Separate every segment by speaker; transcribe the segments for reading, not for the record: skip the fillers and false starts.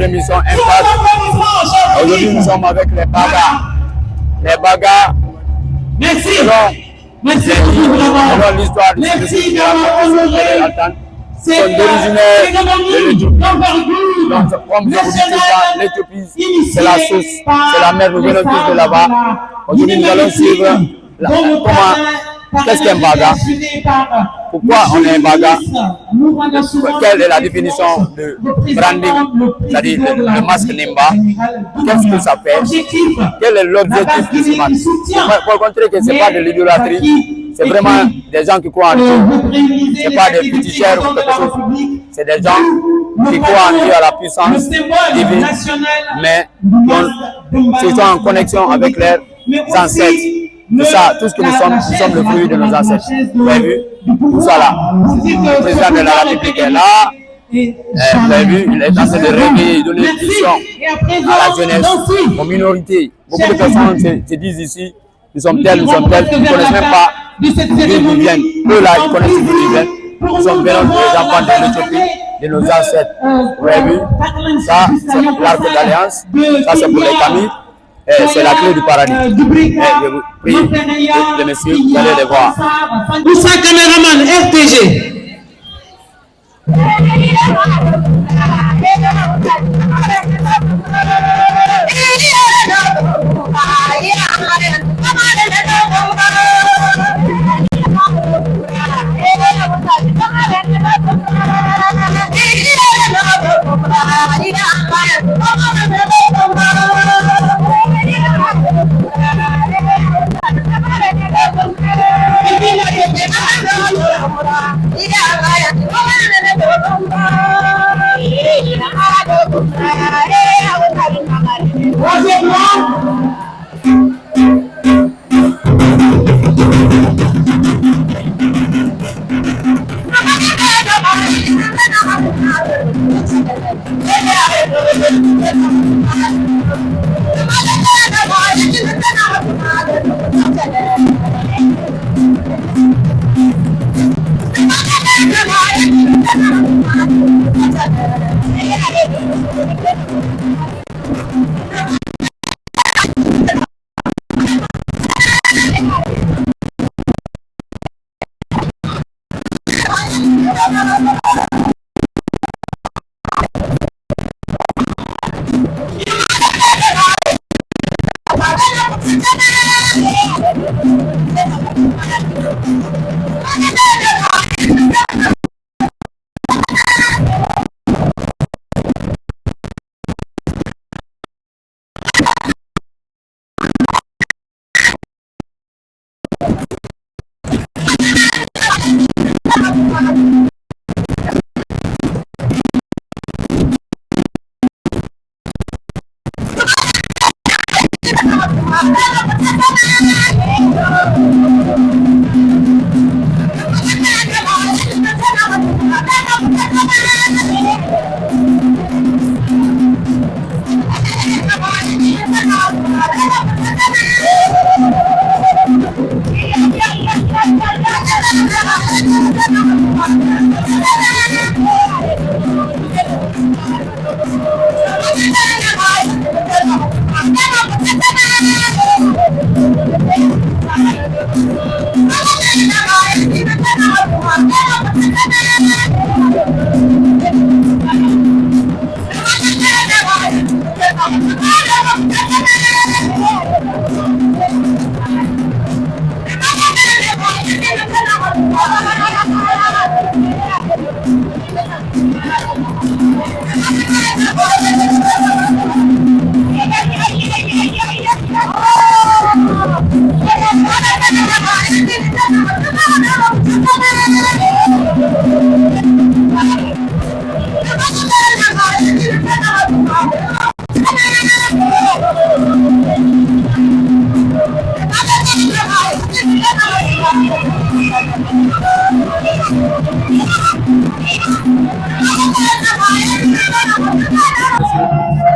Speaker 1: notre émission Impact. Aujourd'hui, nous sommes avec les Baga. Les Baga, selon l'histoire de ce qui sont originaires de l'Éthiopie. Donc, comme je vous dis tout ça, l'Éthiopie, c'est la source, c'est la mer, nous venons tous de là-bas. Aujourd'hui, nous allons suivre qu'est-ce qu'un Baga, pourquoi on est un Baga, quelle est la définition de branding, c'est-à-dire le masque Nimba, qu'est-ce que ça fait, quel est l'objectif de ce masque. Pour montrer que ce n'est pas de l'idolâtrie, c'est vraiment des gens qui croient en Dieu. Ce n'est pas des féticheurs ou quelque chose. C'est des gens qui croient en Dieu, à la puissance divine, mais qui sont en connexion avec leurs ancêtres. C'est ça, tout ce que nous sommes le fruit de nos ancêtres. Vous avez vu tout ça là. Le président de la République est là. Vous avez vu, il est en train de rêver, donner une vision à la jeunesse, aux minorités. Beaucoup de personnes se disent ici, nous sommes tels, ils ne connaissent même pas d'où ils viennent. Eux là, ils connaissent d'où ils viennent. Nous sommes venus des enfants de l'Éthiopie, de nos ancêtres. Vous avez vu, ça c'est l'arc d'alliance, ça c'est pour les familles. C'est la clé du paradis. Je vous prie, les messieurs, vous allez les voir.
Speaker 2: Moussa caméraman FTG.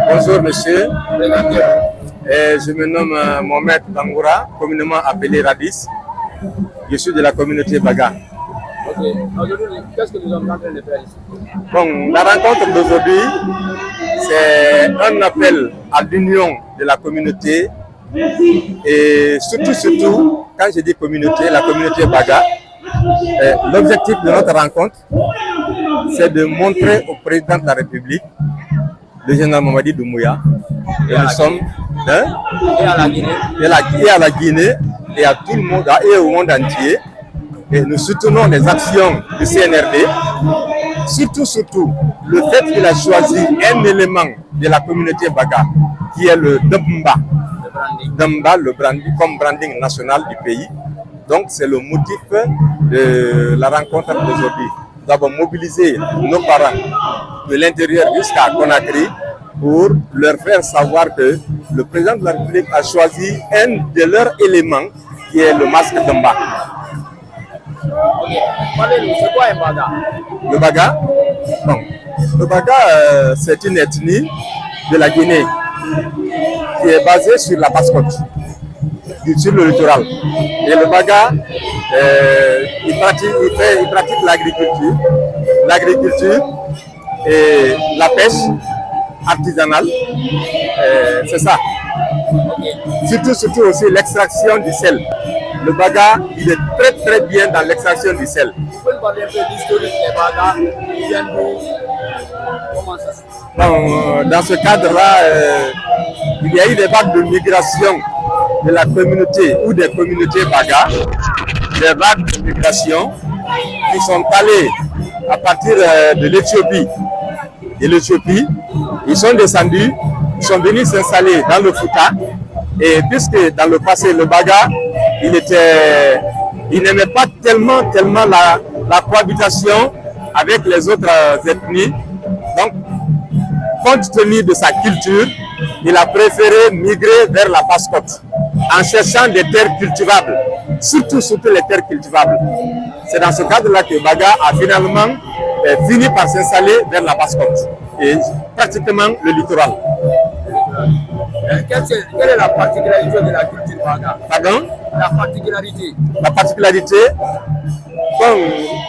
Speaker 3: Bonjour monsieur, je me nomme Mohamed Bangoura, communément appelé Radis. Je suis de la communauté Baga.
Speaker 1: Ok, aujourd'hui, qu'est-ce que nous sommes en train de faire ici?
Speaker 3: Bon, la rencontre d'aujourd'hui, c'est un appel à l'union de la communauté et surtout, quand je dis communauté, la communauté Baga, l'objectif de notre rencontre, c'est de montrer au président de la République, le général Mamadi Doumbouya, et nous sommes et à la Guinée et à tout le monde et au monde entier. Et nous soutenons les actions du CNRD, surtout le fait qu'il a choisi un élément de la communauté Baga, qui est le Damba, le branding, comme branding national du pays. Donc c'est le motif de la rencontre d'aujourd'hui. Nous avons mobilisé nos parents de l'intérieur jusqu'à Conakry pour leur faire savoir que le président de la République a choisi un de leurs éléments qui est le masque Damba.
Speaker 1: Ok, parlez-nous, c'est quoi un Baga?
Speaker 3: Le Baga, bon, le Baga c'est une ethnie de la Guinée qui est basée sur la basse-côte, sur le littoral. Et le Baga, il pratique l'agriculture et la pêche artisanale, c'est ça. Okay. Surtout aussi l'extraction du sel. Le Baga, il est très bien dans l'extraction du sel.
Speaker 1: Vous pouvez parler un peu de l'historique des Baga, ils viennent d'où? Comment ça se passe?
Speaker 3: Bon, dans ce cadre-là, il y a eu des vagues de migration de la communauté ou des communautés Baga, des vagues de migration qui sont allées à partir de l'Éthiopie. Et l'Éthiopie, ils sont descendus, ils sont venus s'installer dans le Fouta. Et puisque dans le passé, le Baga, il n'aimait pas tellement la cohabitation avec les autres ethnies. Donc, compte tenu de sa culture, il a préféré migrer vers la basse-côte en cherchant des terres cultivables, surtout les terres cultivables. C'est dans ce cadre-là que Baga a finalement fini par s'installer vers la basse-côte et pratiquement le littoral.
Speaker 1: Quelle est la particularité de la culture Baga?
Speaker 3: Pardon?
Speaker 1: La particularité.
Speaker 3: La particularité, bon,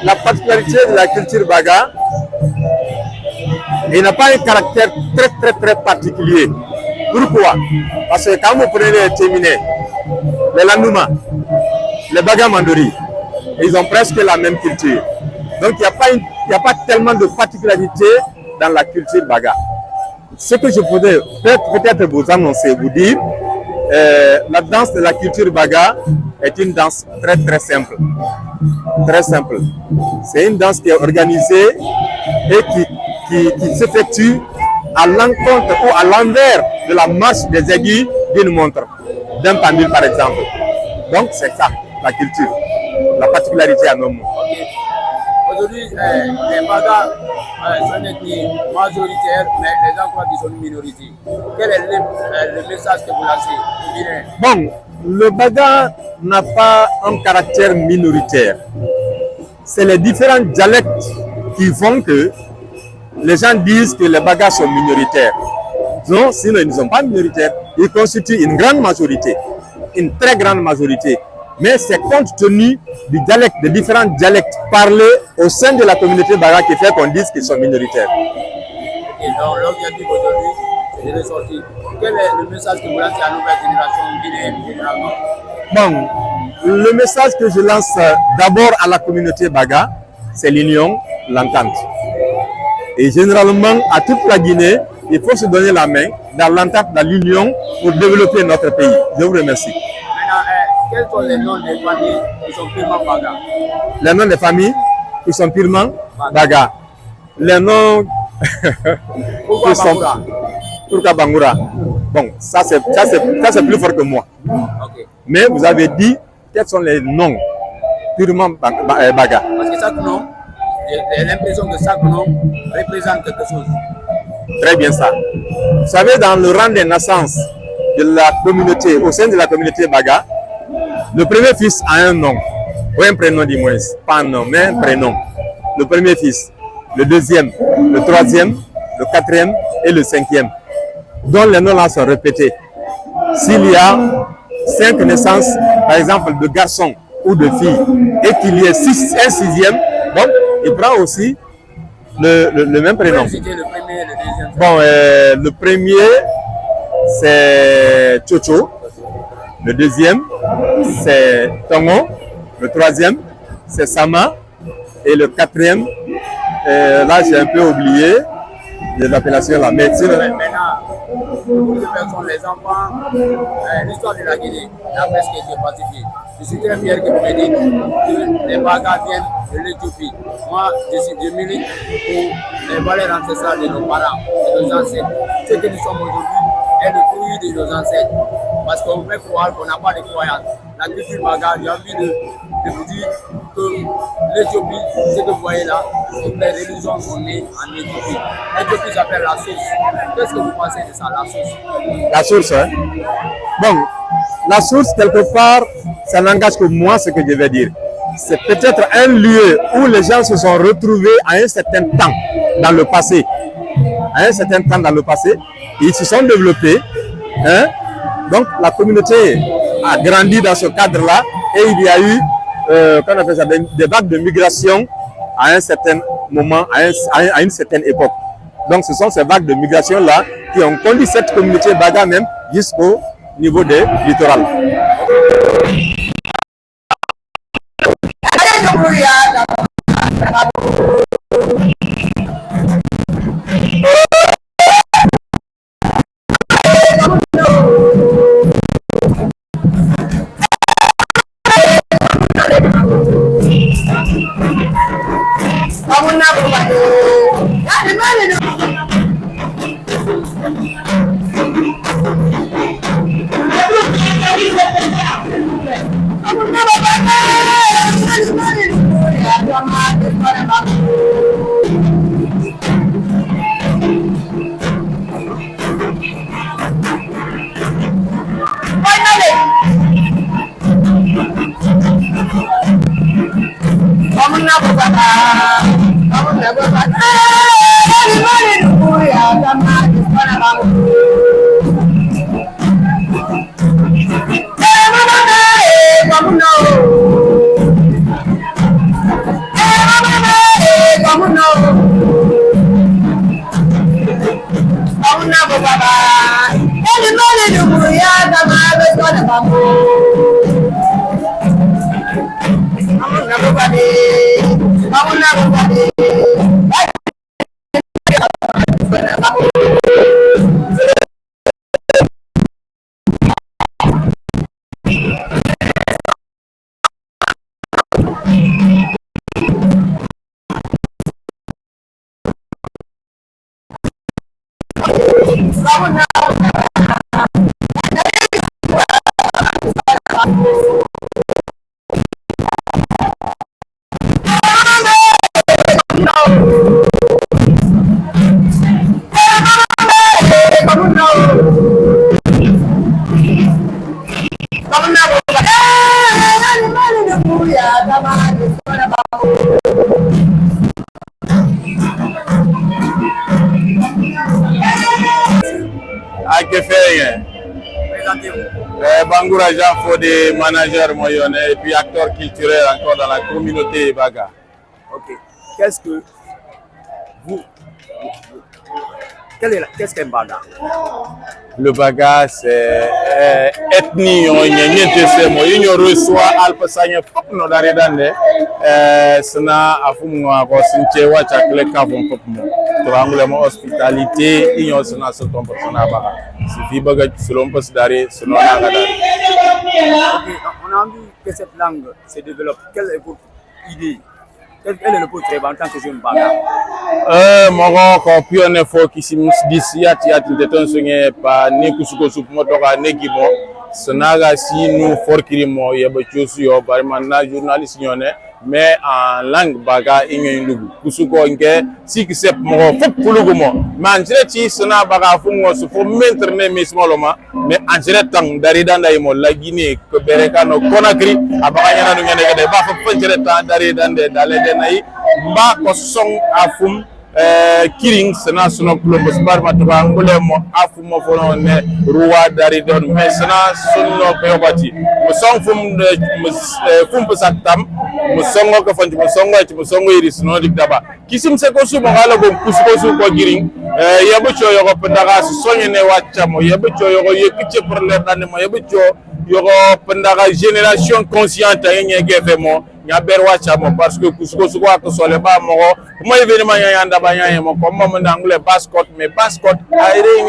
Speaker 3: la particularité de la culture Baga, il n'a pas un caractère très particulier. Pourquoi? Parce que quand vous prenez les Téminais, les Landouma, les Baga Mandori, ils ont presque la même culture. Donc il n'y a pas tellement de particularité dans la culture Baga. Ce que je pourrais peut-être vous annoncer, vous dire, la danse de la culture Baga est une danse très simple. Très simple. C'est une danse qui est organisée et qui s'effectue à l'encontre ou à l'envers de la marche des aiguilles d'une montre, d'un pendule par exemple. Donc c'est ça, la culture, la particularité à nos mots.
Speaker 1: Okay. Aujourd'hui, les Baga sont une ethnie majoritaire, mais les gens croient qu'ils sont une minorité. Quel est le message que vous lancez?
Speaker 3: Bon, le Baga n'a pas un caractère minoritaire. C'est les différents dialectes qui font que les gens disent que les Bagas sont minoritaires. Non, sinon ils ne sont pas minoritaires. Ils constituent une grande majorité, une très grande majorité. Mais c'est compte tenu du dialecte, des différents dialectes parlés au sein de la communauté Baga qui fait qu'on dise qu'ils sont minoritaires.
Speaker 1: Et donc, l'objectif aujourd'hui, c'est de sortir. Quel est le message que vous lancez à la nouvelle génération guinéenne généralement?
Speaker 3: Bon, le message que je lance d'abord à la communauté Baga, c'est l'union, l'entente. Et généralement, à toute la Guinée, il faut se donner la main dans l'entente, dans l'union pour développer notre pays. Je vous remercie.
Speaker 1: Maintenant, quels sont les noms des familles qui sont purement Baga?
Speaker 3: Les noms des familles qui sont purement Baga. Les noms...
Speaker 1: Pourquoi Bangoura?
Speaker 3: Pourquoi Bangoura? Bon, ça c'est plus fort que moi.
Speaker 1: Okay.
Speaker 3: Mais vous avez dit quels sont les noms purement Baga.
Speaker 1: Parce que chaque nom, j'ai l'impression que chaque nom représente quelque chose.
Speaker 3: Très bien ça. Vous savez, dans le rang des naissances de la communauté, au sein de la communauté Baga, le premier fils a un nom, ou un prénom du moins, pas un nom, mais un prénom. Le premier fils, le deuxième, le troisième, le quatrième et le cinquième, dont les noms là sont répétés. S'il y a 5 naissances, par exemple, de garçons ou de filles, et qu'il y ait un sixième, donc il prend aussi le même prénom.
Speaker 1: C'était le premier et le deuxième.
Speaker 3: Bon, le premier, c'est Chocho. Le deuxième, c'est Tongo. Le troisième, c'est Sama. Et le quatrième, là, j'ai un peu oublié l'appellation là. Mais sinon,
Speaker 1: Maintenant, beaucoup de personnes, les enfants, l'histoire de la Guinée, la presse qui est pacifiée. Je suis très fier que vous me dites que les Bagas viennent de l'Éthiopie. Moi, je milite pour les valeurs ancestrales de nos parents, de nos ancêtres. Ce que nous sommes aujourd'hui est le fruit de nos ancêtres. Parce qu'on peut croire qu'on n'a pas de croyance. La culture Baga, j'ai envie de vous dire que l'Éthiopie, ce que vous voyez là, les religions sont nées en Éthiopie. L'Éthiopie s'appelle la source. Qu'est-ce que vous pensez de ça, la source?
Speaker 3: la source, hein? Bon, la source, quelque part, ça n'engage que moi ce que je vais dire. C'est peut-être un lieu où les gens se sont retrouvés à un certain temps dans le passé. À un certain temps dans le passé, ils se sont développés. Hein? Donc, la communauté a grandi dans ce cadre-là et il y a eu qu'on appelle ça, des vagues de migration à un certain moment, à une certaine époque. Donc, ce sont ces vagues de migration-là qui ont conduit cette communauté Baga même jusqu'au niveau des littorales. Bangoura Jean Fodé, manager moyenne et puis acteur culturel encore dans la communauté Baga.
Speaker 1: Ok. Qu'est-ce que vous... Qu'est-ce qu'un Baga?
Speaker 3: Le Baga, c'est ethnie, on reçoit Alpesanya Fopno d'Aredande, Sena Afumwa, Sinchewa, Chakle Kavon Fopno, Triangle hospitalité, Ignon Sena Soton Persona Baga. Si Baga, selon Postari, selon Agadar.
Speaker 1: On a envie que cette langue se développe. Quelle est votre idée? Quel est le portrait en tant que jeune Baga?
Speaker 3: Mon compagnon est fort qui s'y dit de ton songe par Nekusuko Sumotoka Nekibo. Sonaga si nous fort crimo, Yabachosu, Barmana, journaliste, mais en langue Baga, Ingenugu. Kusuko Inge, si qui s'est mort, Fukulugumo. Manjeti, Sona Baga Fungo, se faut maintenir mes smoloma, mais en diretant d'Aridanda, la Guinée, que Berekano, Conakry, Abagana, de Bafo Penjereta, d'Aridande, d'Aledenaï, Ba Kosong Afum.
Speaker 1: kiring sana suno kulo musbar matuka ngule mo afu mo fono ne ruwa dari don mais sana sunno peyobati musong fum pusatam musongo ko fanti musongo iris no dikdaba kisim se ko su mo ngala go kusko su ko giring yebo cho yogo pendaga sonye ne wachamo yebo cho yogo yekiche problème dan mo yebo cho yogo pendaga génération consciente yenye gefe mo nyaber wachamo parce que kusko su ko sole ba mo mo événement yanda ba nyaye mo ko mo ndangule bascot mais bascot ayre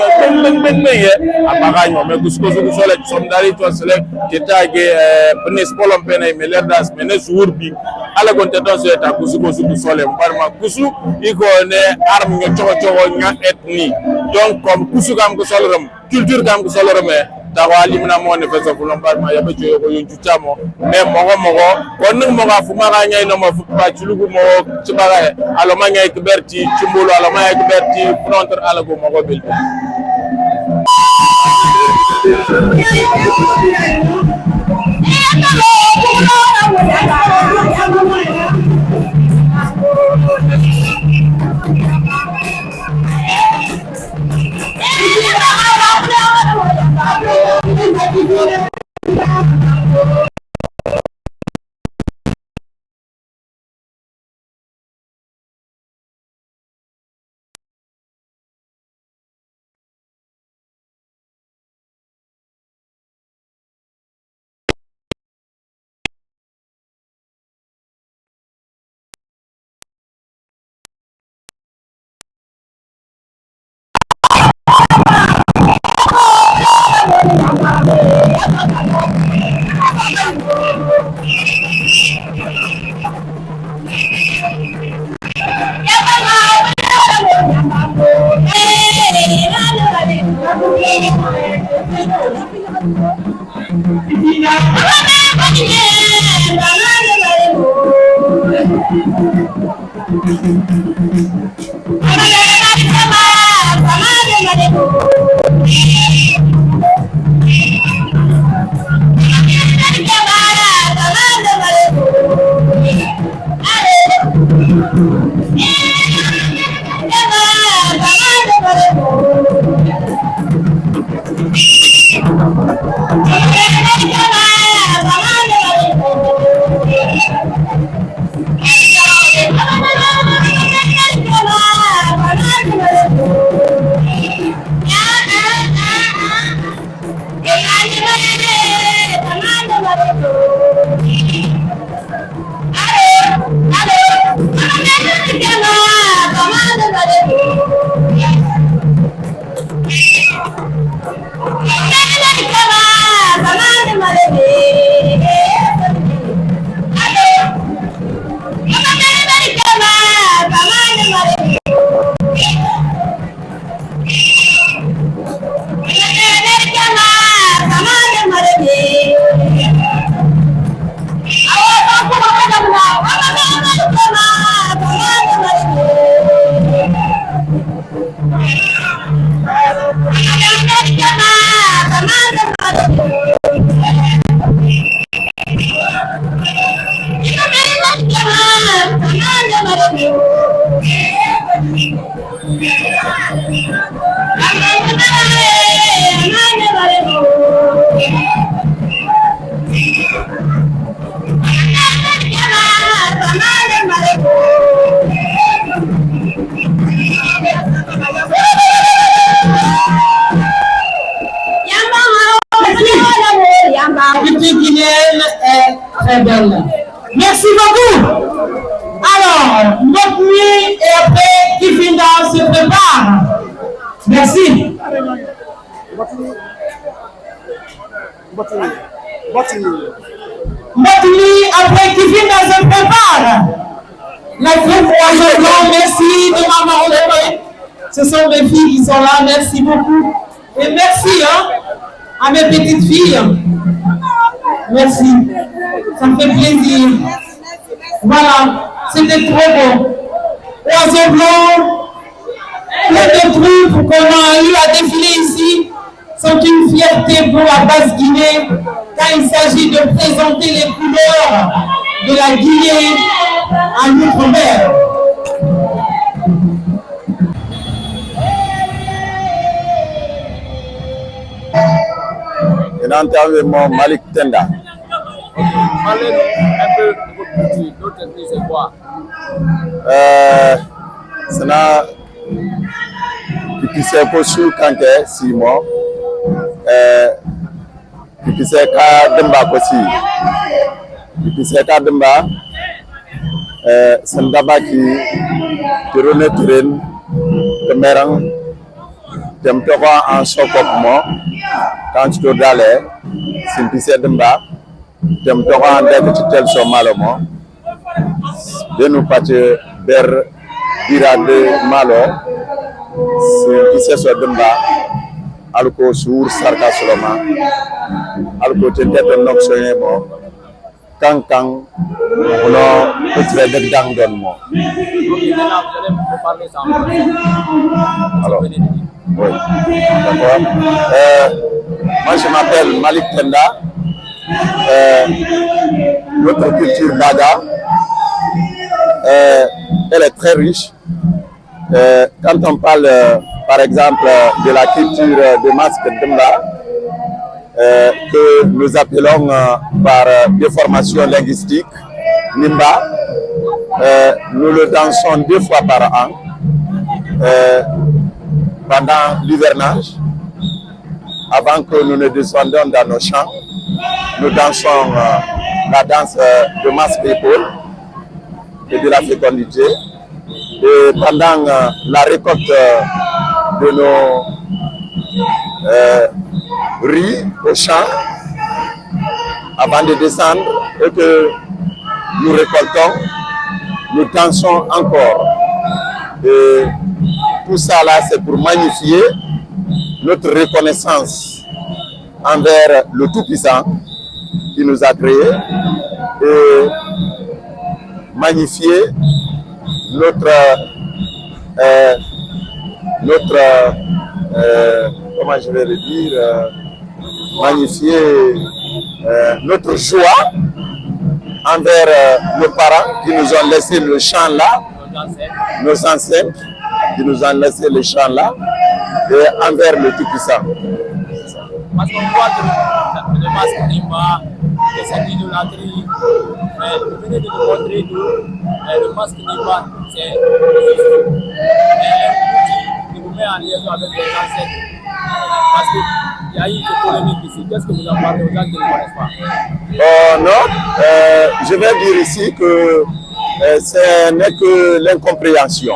Speaker 1: ben ye abaga nyo mais kusko su sole sondari to sele ketage penes polom pene me lerdas menes wurbi ala gonte don so eta kusko su sole barma kusu iko ne arme nyo chogo nya ethnie donc comme kusu kam ko soloram culture kam ko soloram dawali mina mo ne fesa fulon barma yabe joyo ko yonju chamo mais mogo kon nung moga fuma ga nyay no mo fupa chulugu mo chibaga alo ma nyay kberti chimbulu alo ma nyay kberti fronter ala go mogo bil
Speaker 2: Merci beaucoup. Alors, notre nuit et après, Kifinda se prépare. Merci. Notre nuit après, Kifinda se prépare. La troupe Oiseau Blanc, merci de m'avoir enlevé. Ce sont mes filles qui sont là, merci beaucoup. Et merci à mes petites filles. Merci, ça me fait plaisir. Voilà, c'était trop beau. Oiseau Blanc, plein de troupes qu'on a eu à défiler ici sont une fierté pour la Basse-Guinée quand il s'agit de présenter les couleurs de la Guinée à l'outre-mer.
Speaker 3: l'enterrement Malik Tenda.
Speaker 4: Parlez-nous un peu de votre culture. Notre ethnie, c'est quoi?
Speaker 3: C'est kipise ko su kanke simo kipise ka demba ko si kipise ka demba sandaba ki tirone tiren temerang tem to ko en sokop mo quand to dale simpise demba tem to ko en dek tel so malomo de nous pati ber birade malo simpise so demba alko sur sarka soloma alko tente nok soyebo kankang ono petre de dang don mo.
Speaker 4: Ok, maintenant vous allez me parler ça en français.
Speaker 3: Alors, oui, d'accord. Moi je m'appelle Malik Tenda. Notre culture Baga, elle est très riche. Quand on parle par exemple de la culture de masque Demba, que nous appelons par déformation linguistique Nimba, nous le dansons 2 fois par an pendant l'hivernage. Avant que nous ne descendions dans nos champs, nous dansons la danse de masque épaule et de la fécondité. Et pendant la récolte de nos riz au champ, avant de descendre et que nous récoltons, nous dansons encore. Et tout ça là, c'est pour magnifier notre reconnaissance envers le Tout-Puissant qui nous a créés et magnifier notre comment je vais le dire, magnifier notre joie envers nos parents qui nous ont laissé le champ là, nos ancêtres qui nous ont laissé le champ là, et envers le Tout-Puissant.
Speaker 4: Parce qu'on voit que le masque Nimba, cette idolâtrie, mais vous venez de nous montrer que le masque Nimba, c'est juste un outil qui vous met en liaison avec les ancêtres. Parce qu'il y a eu une polémique ici. Qu'est-ce que vous en parlez aux gens qui ne connaissent pas?
Speaker 3: Non, je vais dire ici que ce n'est que l'incompréhension.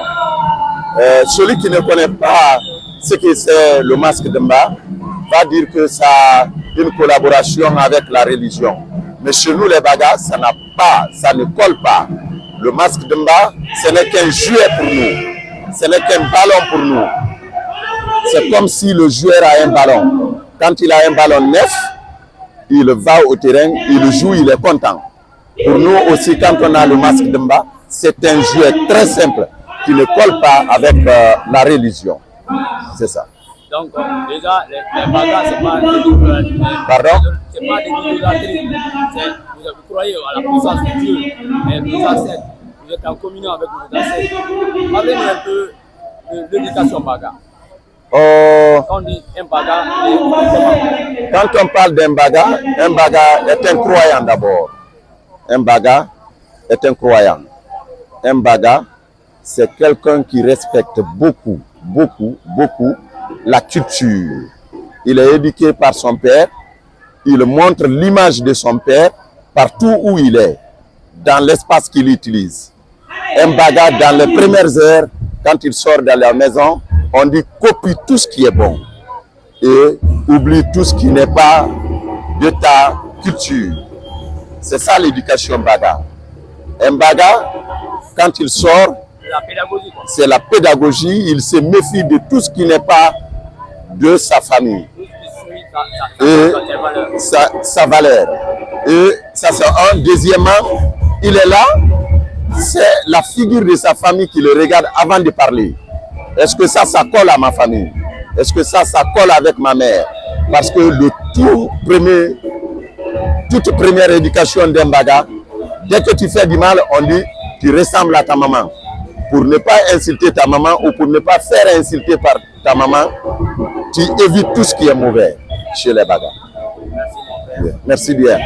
Speaker 3: Celui qui ne connaît pas ce que c'est le masque Demba va dire que ça a une collaboration avec la religion. Mais chez nous, les Bagas, ça n'a pas, ça ne colle pas. Le masque Demba, ce n'est qu'un jouet pour nous. Ce n'est qu'un ballon pour nous. C'est comme si le joueur a un ballon. Quand il a un ballon neuf, il va au terrain, il joue, il est content. Pour nous aussi, quand on a le masque Demba, c'est un jouet très simple qui ne colle pas avec la religion. C'est ça.
Speaker 4: Donc, déjà, les Bagas, ce n'est pas des idolâtries. Vous croyez à la puissance de Dieu, mais nos ancêtres, vous êtes en communion avec nos ancêtres. Parlez-nous un peu de l'éducation Baga. Quand on dit un Baga,
Speaker 3: quand on parle d'un Baga est un croyant d'abord. Un Baga est un croyant. Un Baga, c'est quelqu'un qui respecte beaucoup la culture. Il est éduqué par son père, il montre l'image de son père partout où il est, dans l'espace qu'il utilise. Un Baga, dans les premières heures, quand il sort de la maison, on dit copie tout ce qui est bon et oublie tout ce qui n'est pas de ta culture. C'est ça l'éducation Baga. Un Baga, quand il sort, c'est la pédagogie, il se méfie de tout ce qui n'est pas de sa famille et sa valeur. Et ça c'est un. Deuxièmement, il est là, c'est la figure de sa famille qui le regarde avant de parler. Est-ce que ça colle à ma famille? Est-ce que ça colle avec ma mère? Parce que toute première éducation d'un Baga, dès que tu fais du mal, on dit tu ressembles à ta maman. Pour ne pas insulter ta maman ou pour ne pas faire insulter par ta maman, tu évites tout ce qui est mauvais chez les Bagas.
Speaker 4: Merci mon frère.
Speaker 3: Merci bien.